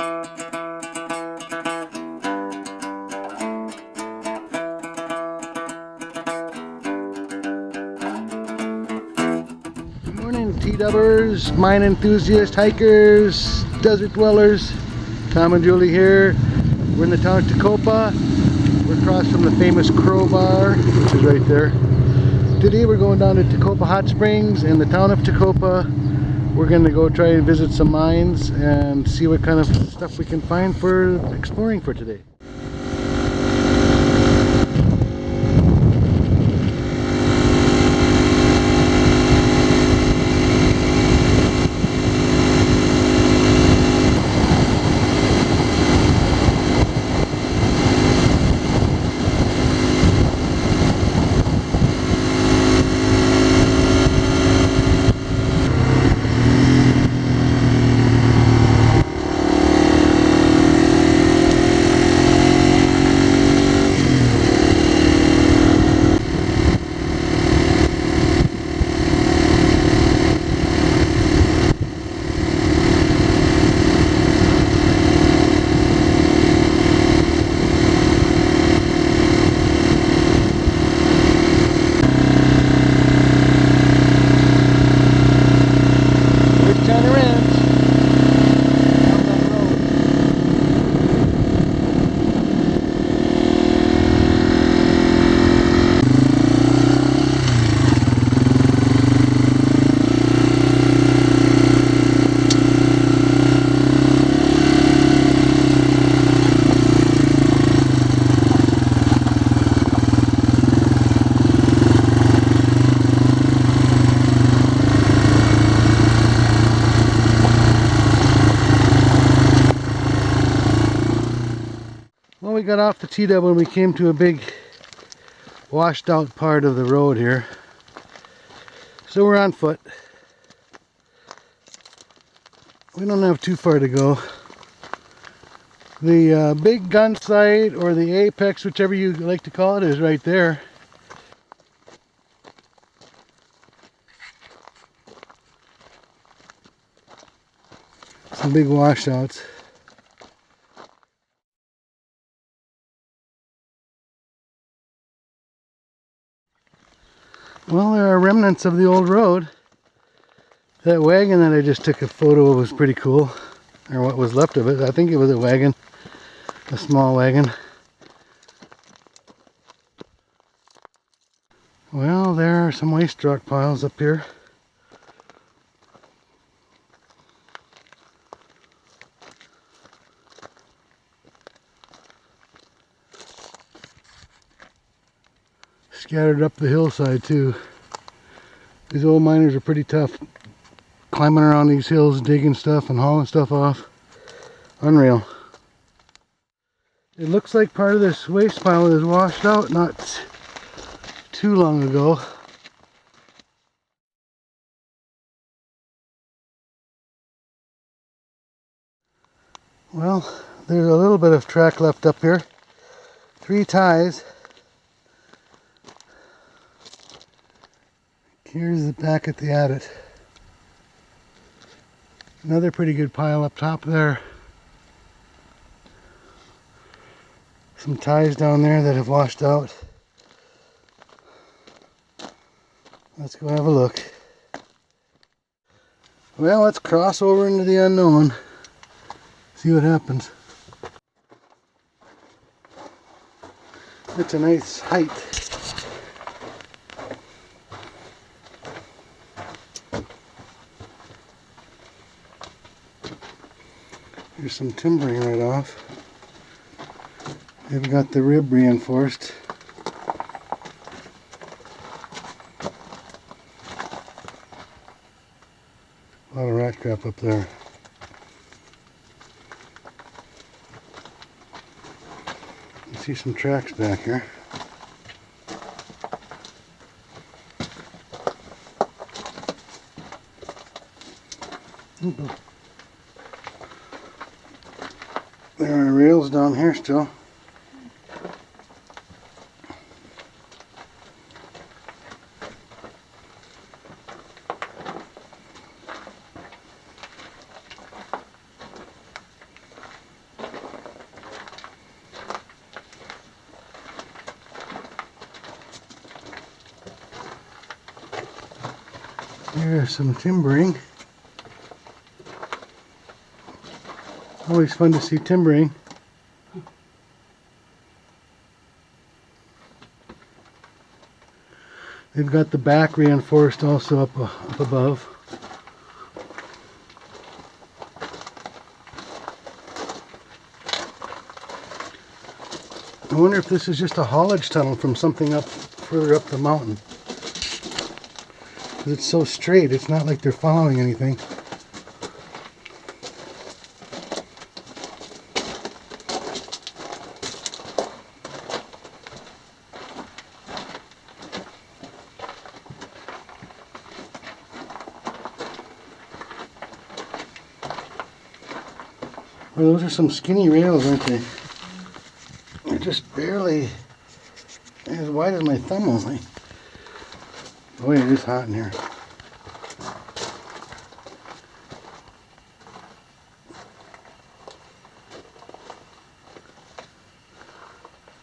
Good morning, T-dubbers, mine enthusiasts, hikers, desert dwellers. Tom and Julie here. We're in the town of Tecopa. We're across from the famous Crowbar, which is right there. Today we're going down to Tecopa Hot Springs in the town of Tecopa. We're going to go try and visit some mines and see what kind of stuff we can find for exploring for today. Well, we got off the T-dub when we came to a big washed out part of the road here. So we're on foot. We don't have too far to go. The big gun site, or the Apex, whichever you like to call it, is right there. Some big washouts. Well, there are remnants of the old road. That wagon that I just took a photo of was pretty cool. Or what was left of it. I think it was a wagon. A small wagon. Well, there are some waste rock piles up here. Scattered up the hillside too. These old miners are pretty tough. Climbing around these hills, digging stuff and hauling stuff off. Unreal. It looks like part of this waste pile is washed out not too long ago. Well, there's a little bit of track left up here. 3 ties. Here's the back at the adit. Another pretty good pile up top there. Some ties down there that have washed out. Let's go have a look. Well, let's cross over into the unknown. See what happens. It's a nice height. Here's some timbering right off. They've got the rib reinforced. A lot of rat crap up there. You see some tracks back here. There are rails down here still. Here's some timbering. Always fun to see timbering. They've got the back reinforced also up above. I wonder if this is just a haulage tunnel from something up further up the mountain. Because it's so straight, it's not like they're following anything. Well, those are some skinny rails, aren't they? They're just barely as wide as my thumb only. Boy, it is hot in here.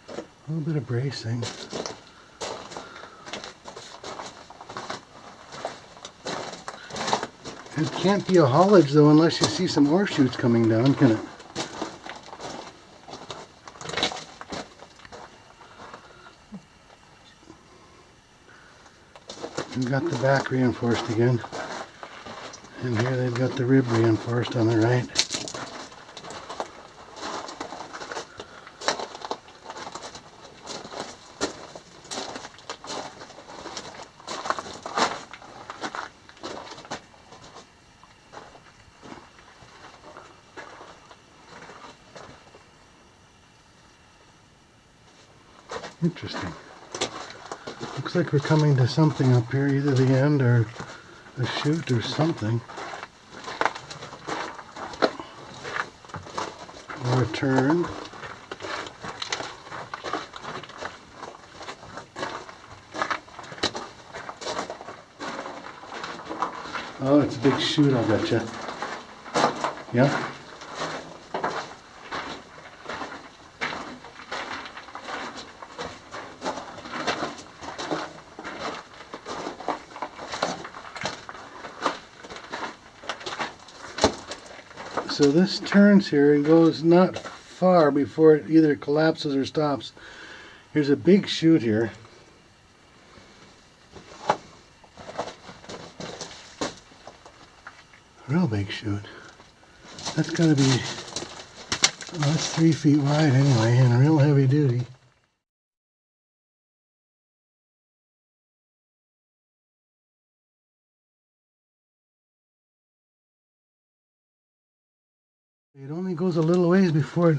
A little bit of bracing. It can't be a haulage though unless you see some ore chutes coming down, can it? We've got the back reinforced again. And here they've got the rib reinforced on the right. Interesting. Looks like we're coming to something up here, either the end or a chute or something. Or a turn. Oh, it's a big chute, I'll betcha. Yeah. So this turns here and goes not far before it either collapses or stops. Here's a big chute here. Real big chute. That's got to be, oh, that's 3 feet wide anyway, and real heavy duty. It only goes a little ways before it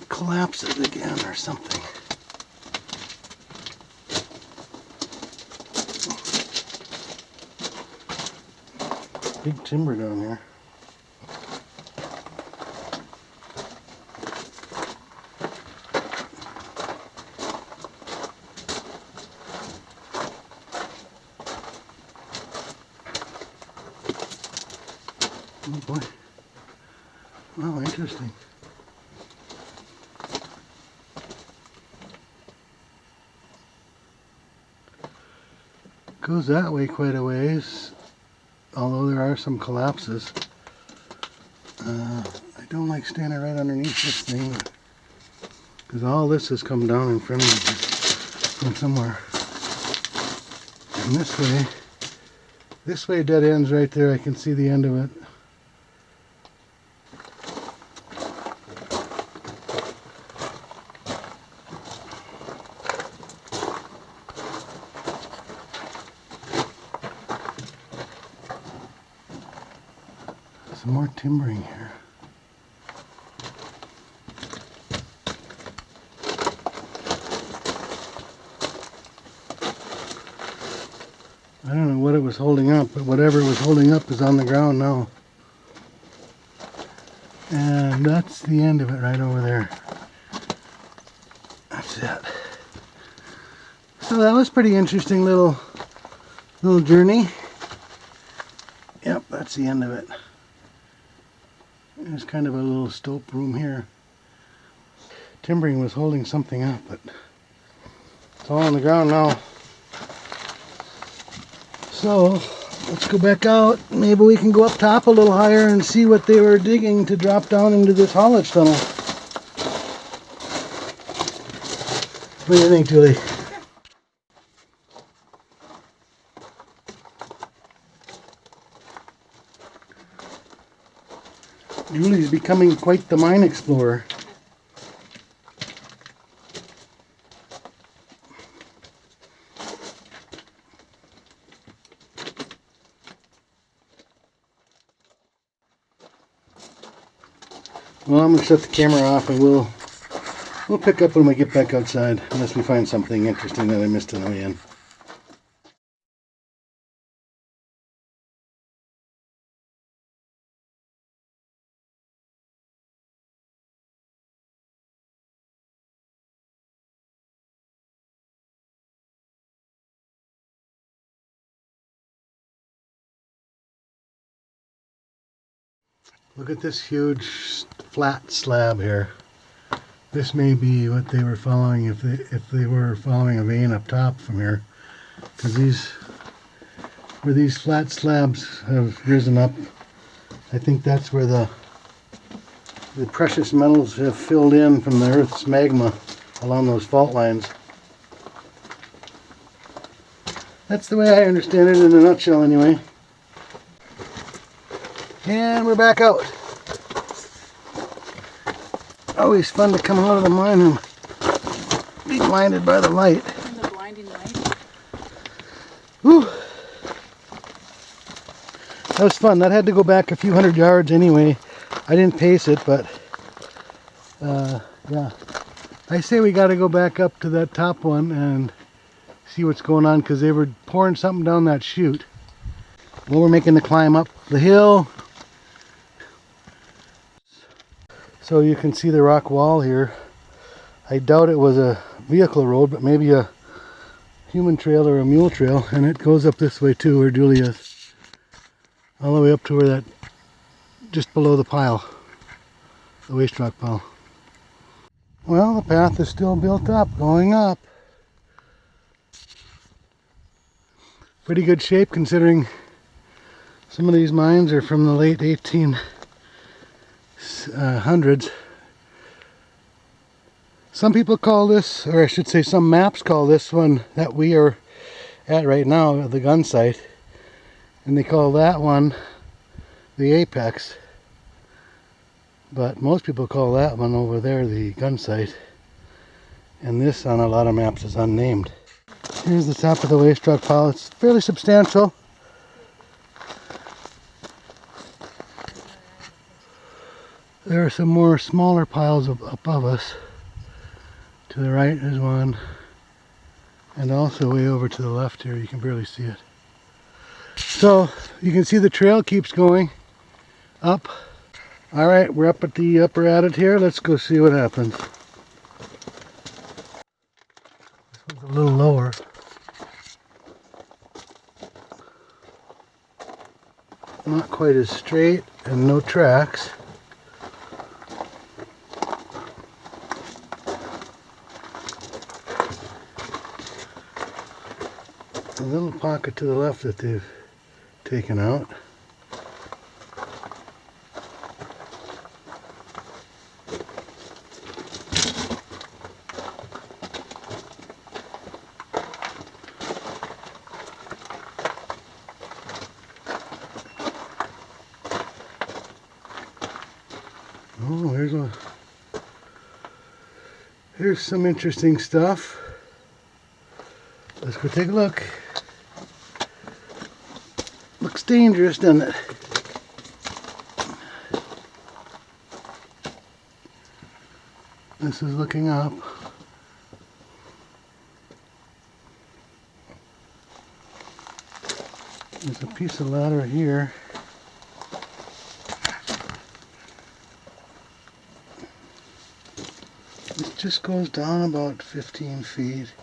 collapses again or something. Big timber down here. Oh boy. Wow, interesting. Goes that way quite a ways, although there are some collapses. I don't like standing right underneath this thing because all this has come down in front of me from somewhere. And this way dead ends right there. I can see the end of it. Some more timbering here. I don't know what it was holding up, but whatever was holding up is on the ground now. And that's the end of it right over there. That's it. So that was pretty interesting little journey. Yep, that's the end of it. There's kind of a little stope room here. Timbering was holding something up, but it's all on the ground now. So let's go back out. Maybe we can go up top a little higher and see what they were digging to drop down into this haulage tunnel. What do you think, Julie? Julie's becoming quite the mine explorer. Well, I'm going to shut the camera off and we'll pick up when we get back outside, unless we find something interesting that I missed on the way in. Look at this huge flat slab here. This may be what they were following if they were following a vein up top from here, because where these flat slabs have risen up, I think that's where the precious metals have filled in from the Earth's magma along those fault lines. That's the way I understand it in a nutshell anyway. And we're back out. Always fun to come out of the mine and be blinded by the light. The blinding light. Whew. That was fun. That had to go back a few hundred yards anyway. I didn't pace it, but yeah. I say we got to go back up to that top one and see what's going on, because they were pouring something down that chute. Well, we're making the climb up the hill. So you can see the rock wall here. I doubt it was a vehicle road, but maybe a human trail or a mule trail, and it goes up this way too, where Julie is. All the way up to where that, just below the pile, the waste rock pile. Well, the path is still built up, going up. Pretty good shape considering some of these mines are from the late 1800s. Some people call this, or I should say some maps call this one that we are at right now, the Gunsite. And they call that one the Apex. But most people call that one over there the Gunsite. And this on a lot of maps is unnamed. Here's the top of the waste rock pile. It's fairly substantial. There are some more smaller piles above us. To the right is one. And also way over to the left here, you can barely see it. So you can see the trail keeps going up. All right, we're up at the upper adit here. Let's go see what happens. This one's a little lower. Not quite as straight and no tracks. A little pocket to the left that they've taken out. Oh, here's some interesting stuff. Let's go take a look. Looks dangerous, doesn't it? This is looking up. There's a piece of ladder here. It just goes down about 15 feet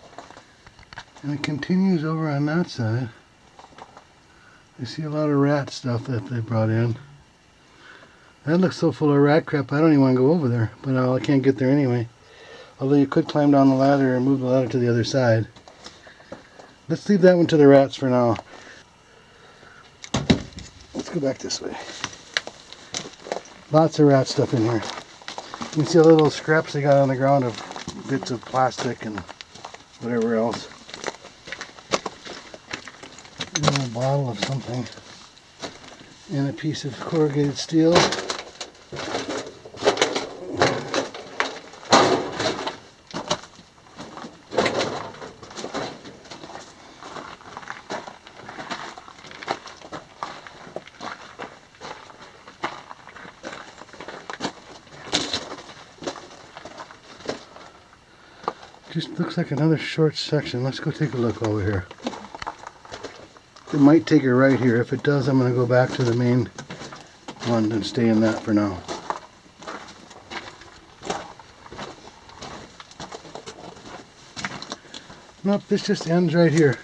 and it continues over on that side. I see a lot of rat stuff that they brought in. That looks so full of rat crap, I don't even want to go over there, but I can't get there anyway. Although you could climb down the ladder and move the ladder to the other side. Let's leave that one to the rats for now. go back this way. Lots of rat stuff in here. You can see all the little scraps they got on the ground of bits of plastic and whatever else. A little bottle of something. And a piece of corrugated steel. Just looks like another short section. Let's go take a look over here. It might take a right here. If it does, I'm going to go back to the main one and stay in that for now. Nope, this just ends right here.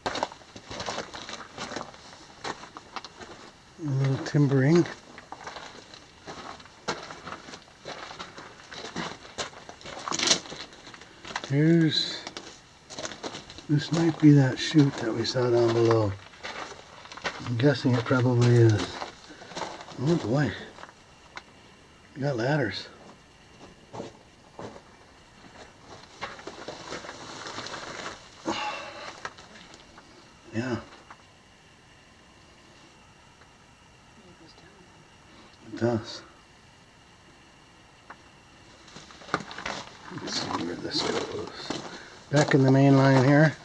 A little timbering. This might be that chute that we saw down below. I'm guessing it probably is. Oh boy. You got ladders. Yeah. It does. Let's see where this goes. Back in the main line here.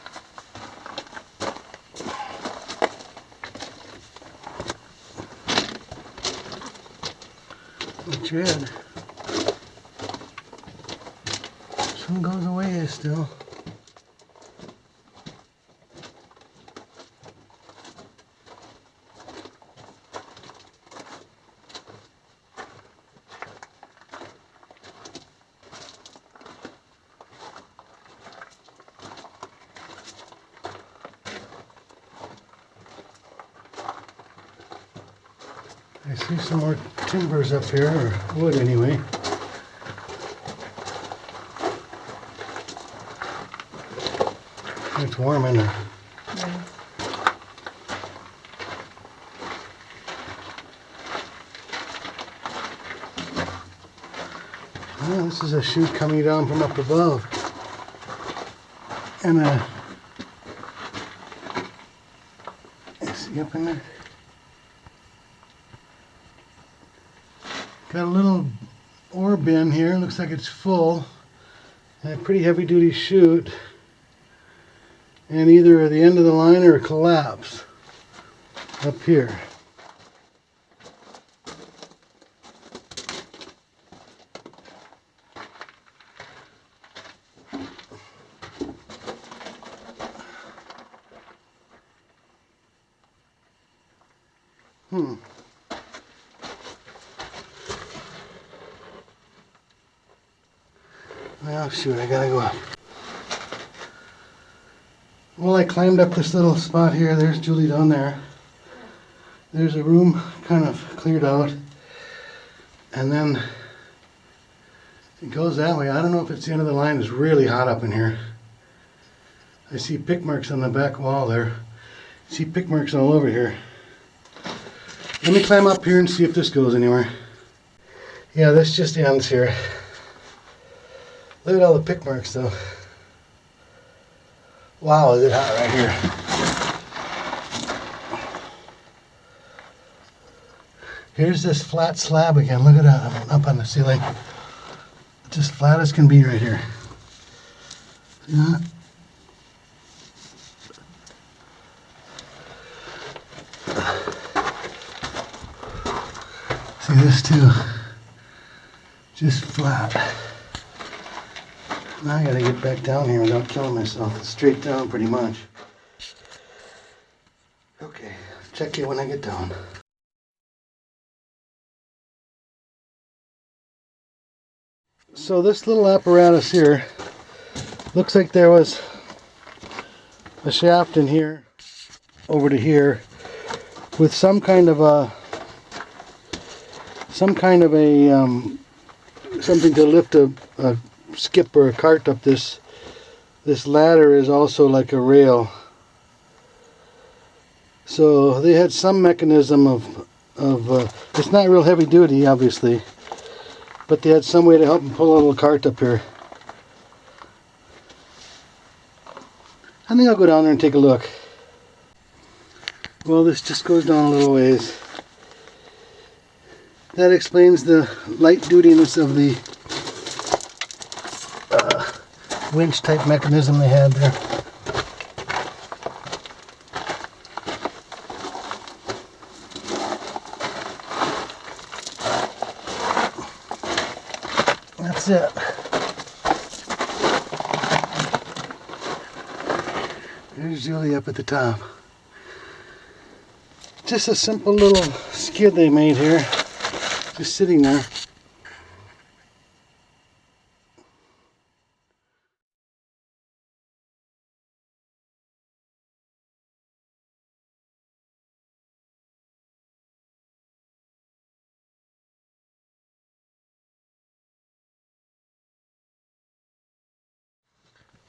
The tread. This one goes away still. I see some more timbers up here, or wood anyway. It's warm in there. Yeah. Oh, this is a chute coming down from up above. And is he up in there? Got a little ore bin here, looks like it's full, and a pretty heavy duty chute, and either at the end of the line or a collapse up here. Oh shoot, I gotta go up. Well, I climbed up this little spot here. There's Julie down there. There's a room kind of cleared out. And then it goes that way. I don't know if it's the end of the line. It's really hot up in here. I see pick marks on the back wall there. I see pick marks all over here. Let me climb up here and see if this goes anywhere. Yeah, this just ends here. Look at all the pick marks though. Wow, is it hot right here. Here's this flat slab again. Look at that, up on the ceiling. Just flat as can be right here. See that? See this too. Just flat. Now I gotta get back down here without killing myself. It's straight down pretty much. Okay, check you when I get down. So this little apparatus here, looks like there was a shaft in here, over to here, with some kind of a something to lift a skip or a cart up. This ladder is also like a rail. So they had some mechanism of it's not real heavy duty, obviously, but they had some way to help them pull a little cart up here. I think I'll go down there and take a look. Well, this just goes down a little ways. That explains the light dutiness of the winch type mechanism they had there. That's it. There's Julie up at the top. Just a simple little skid they made here, just sitting there.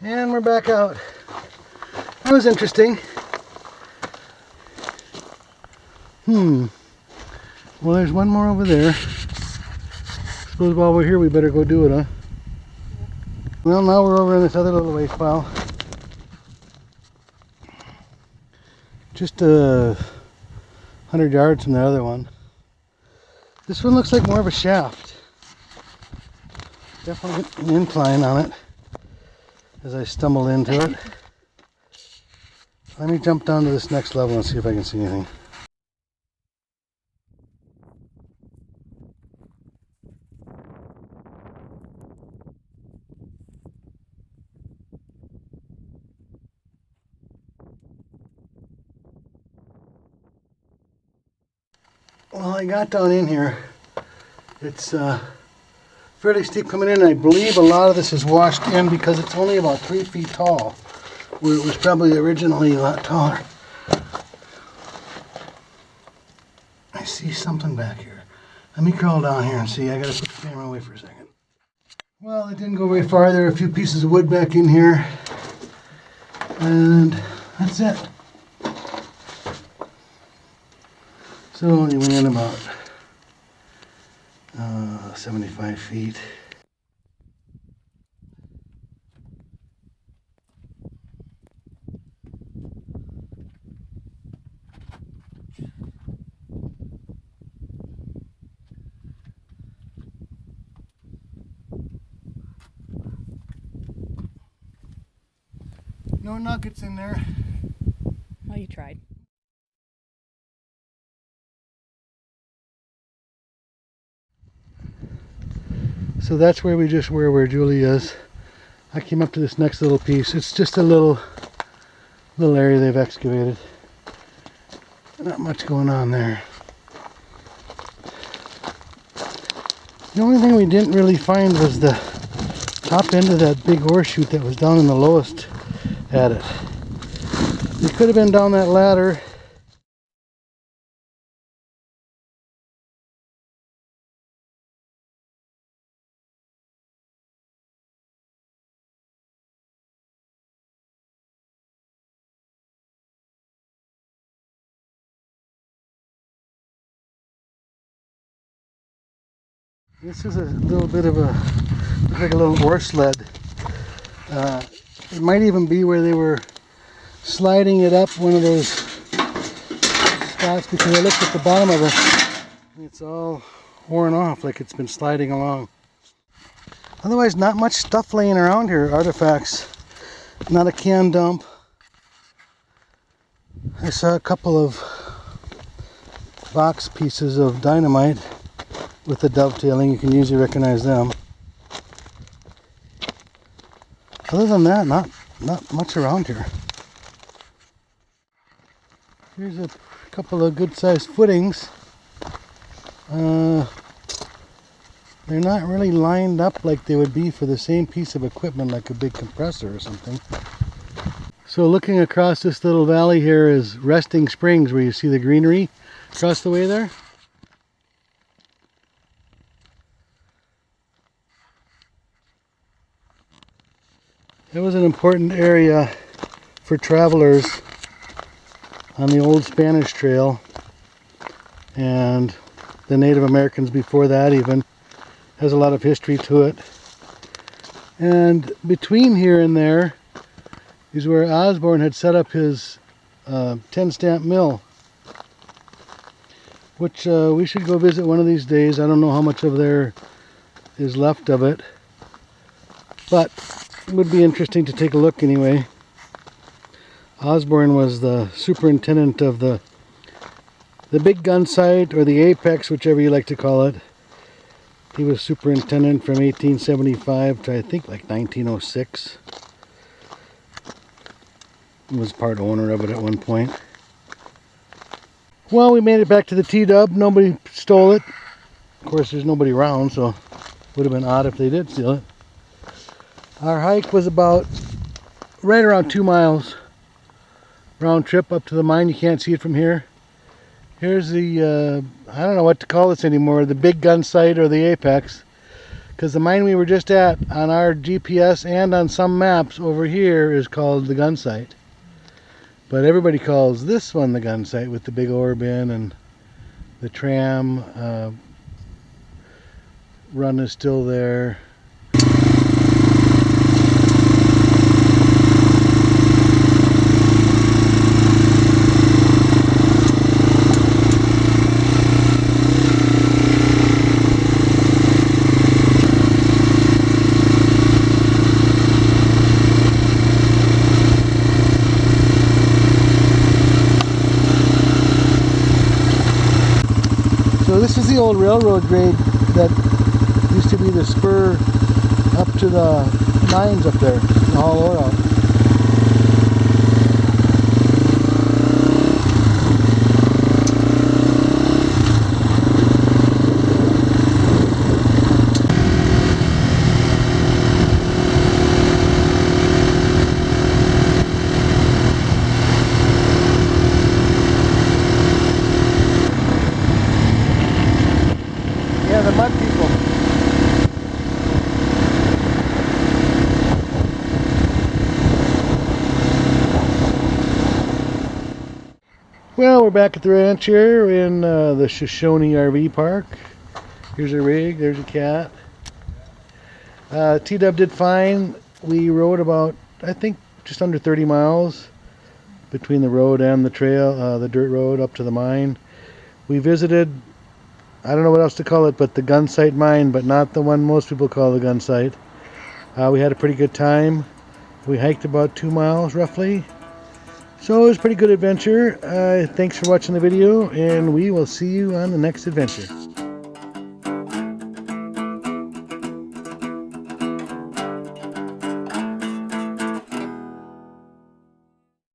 And we're back out. That was interesting. Well, there's one more over there. Suppose while we're here we better go do it, huh? Well, now we're over in this other little waste pile. Just 100 yards from the other one. This one looks like more of a shaft. Definitely an incline on it as I stumble into it. Let me jump down to this next level and see if I can see anything. Well, I got down in here. It's fairly steep coming in. I believe a lot of this is washed in because it's only about 3 feet tall, where it was probably originally a lot taller. I see something back here. Let me crawl down here and see. I gotta put the camera away for a second. Well, it didn't go very far. There are a few pieces of wood back in here, and that's it. So only went in about 75 feet. No nuggets in there. Well, you tried. So that's where we just were, where Julie is. I came up to this next little piece. It's just a little area they've excavated. Not much going on there. The only thing we didn't really find was the top end of that big ore chute that was down in the lowest adit. We could have been down that ladder. This is a little bit of looks like a little ore sled. It might even be where they were sliding it up one of those spots, because I looked at the bottom of it and it's all worn off, like it's been sliding along. Otherwise, not much stuff laying around here, artifacts. Not a can dump. I saw a couple of box pieces of dynamite with the dovetailing. You can usually recognize them. Other than that, not much around here. Here's a couple of good-sized footings. They're not really lined up like they would be for the same piece of equipment, like a big compressor or something. So looking across this little valley here is Resting Springs, where you see the greenery across the way there. It was an important area for travelers on the old Spanish trail, and the Native Americans before that even. Has a lot of history to it. And between here and there is where Osborne had set up his 10 stamp mill, which we should go visit one of these days. I don't know how much of there is left of it, but it would be interesting to take a look anyway. Osborne was the superintendent of the big gun site, or the Apex, whichever you like to call it. He was superintendent from 1875 to I think like 1906. He was part owner of it at one point. Well, we made it back to the T-dub. Nobody stole it. Of course, there's nobody around, so it would have been odd if they did steal it. Our hike was about right around 2 miles round trip up to the mine. You can't see it from here. Here's the, I don't know what to call this anymore, the big gun site or the Apex. Because the mine we were just at on our GPS and on some maps over here is called the gun site. But everybody calls this one the gun site with the big ore bin, and the tram run is still there. So this is the old railroad grade that used to be the spur up to the mines up there, the haul ore out. Yeah, the mud people. Well, we're back at the ranch here in the Shoshone RV Park. Here's a rig, there's a cat. T-dub did fine. We rode about, I think, just under 30 miles between the road and the trail, the dirt road up to the mine. We visited, I don't know what else to call it, but the Gunsite Mine, but not the one most people call the gun site. We had a pretty good time. We hiked about 2 miles roughly. So it was a pretty good adventure. Thanks for watching the video, and we will see you on the next adventure.